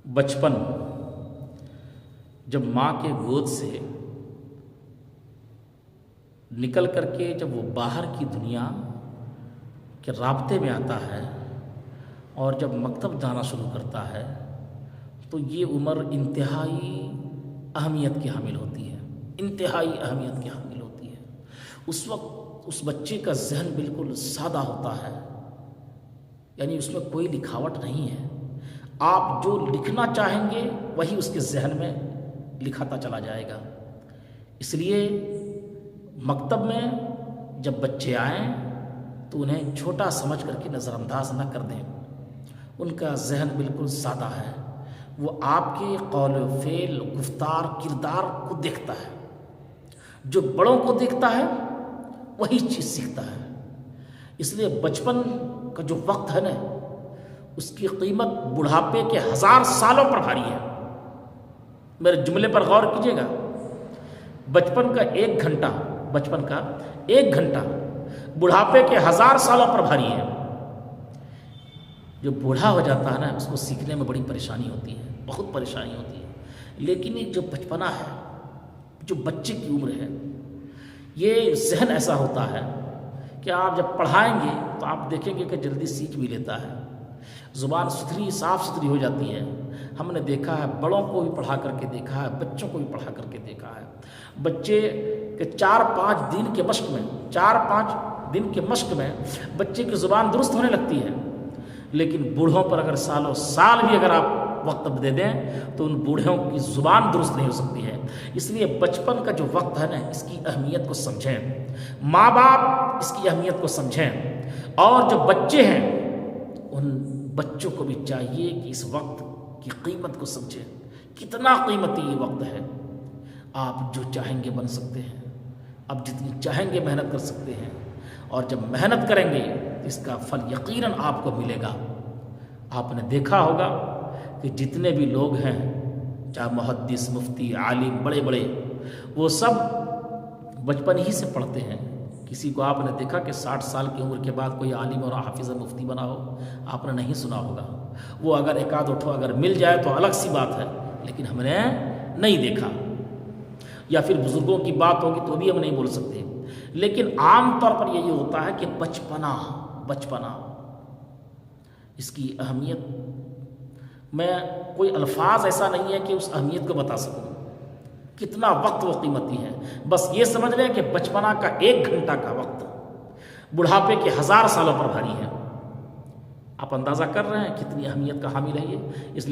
بچپن جب ماں کے گود سے نکل کر کے جب وہ باہر کی دنیا کے رابطے میں آتا ہے اور جب مکتب جانا شروع کرتا ہے تو یہ عمر انتہائی اہمیت کی حامل ہوتی ہے، انتہائی اہمیت کی حامل ہوتی ہے۔ اس وقت اس بچے کا ذہن بالکل سادہ ہوتا ہے، یعنی اس میں کوئی لکھاوٹ نہیں ہے۔ آپ جو لکھنا چاہیں گے وہی اس کے ذہن میں لکھاتا چلا جائے گا۔ اس لیے مکتب میں جب بچے آئیں تو انہیں چھوٹا سمجھ کر کے نظر انداز نہ کر دیں۔ ان کا ذہن بالکل سادہ ہے، وہ آپ کے قول و فعل، گفتار، کردار کو دیکھتا ہے۔ جو بڑوں کو دیکھتا ہے وہی چیز سیکھتا ہے۔ اس لیے بچپن کا جو وقت ہے نا، اس کی قیمت بڑھاپے کے 1000 سالوں پر بھاری ہے۔ میرے جملے پر غور کیجیے گا۔ بچپن کا 1 گھنٹہ بڑھاپے کے 1000 سالوں پر بھاری ہے۔ جو بوڑھا ہو جاتا ہے نا، اس کو سیکھنے میں بڑی پریشانی ہوتی ہے، بہت پریشانی ہوتی ہے۔ لیکن یہ جو بچپنا ہے، جو بچے کی عمر ہے، یہ ذہن ایسا ہوتا ہے کہ آپ جب پڑھائیں گے تو آپ دیکھیں گے کہ جلدی سیکھ بھی لیتا ہے۔ زبان صاف ستھری ہو جاتی ہے۔ ہم نے دیکھا ہے، بڑوں کو بھی پڑھا کر کے دیکھا ہے، بچوں کو بھی پڑھا کر کے دیکھا ہے۔ بچے کے 4-5 دن کے مشق میں بچے کی زبان درست ہونے لگتی ہے۔ لیکن بوڑھوں پر اگر سالوں سال بھی اگر آپ وقت دے دیں تو ان بوڑھوں کی زبان درست نہیں ہو سکتی ہے۔ اس لیے بچپن کا جو وقت ہے نا، اس کی اہمیت کو سمجھیں۔ ماں باپ اس کی اہمیت کو سمجھیں، اور جو بچے ہیں ان بچوں کو بھی چاہیے کہ اس وقت کی قیمت کو سمجھیں۔ کتنا قیمتی یہ وقت ہے۔ آپ جو چاہیں گے بن سکتے ہیں، آپ جتنی چاہیں گے محنت کر سکتے ہیں، اور جب محنت کریں گے اس کا پھل یقیناً آپ کو ملے گا۔ آپ نے دیکھا ہوگا کہ جتنے بھی لوگ ہیں، چاہے محدث، مفتی، عالم، بڑے بڑے، وہ سب بچپن ہی سے پڑھتے ہیں۔ کسی کو آپ نے دیکھا کہ 60 سال کی عمر کے بعد کوئی عالم اور حافظ مفتی بنا ہو؟ آپ نے نہیں سنا ہوگا۔ وہ اگر ایک آدھ اٹھو اگر مل جائے تو الگ سی بات ہے، لیکن ہم نے نہیں دیکھا۔ یا پھر بزرگوں کی بات ہوگی تو بھی ہم نہیں بول سکتے۔ لیکن عام طور پر یہی ہوتا ہے کہ بچپنا اس کی اہمیت میں کوئی الفاظ ایسا نہیں ہے کہ اس اہمیت کو بتا سکوں۔ کتنا وقت وہ قیمتی ہے۔ بس یہ سمجھ لیں کہ بچپنا کا 1 گھنٹہ کا وقت بڑھاپے کے 1000 سالوں پر بھاری ہے۔ آپ اندازہ کر رہے ہیں کتنی اہمیت کا حامل ہے یہ۔ اس لیے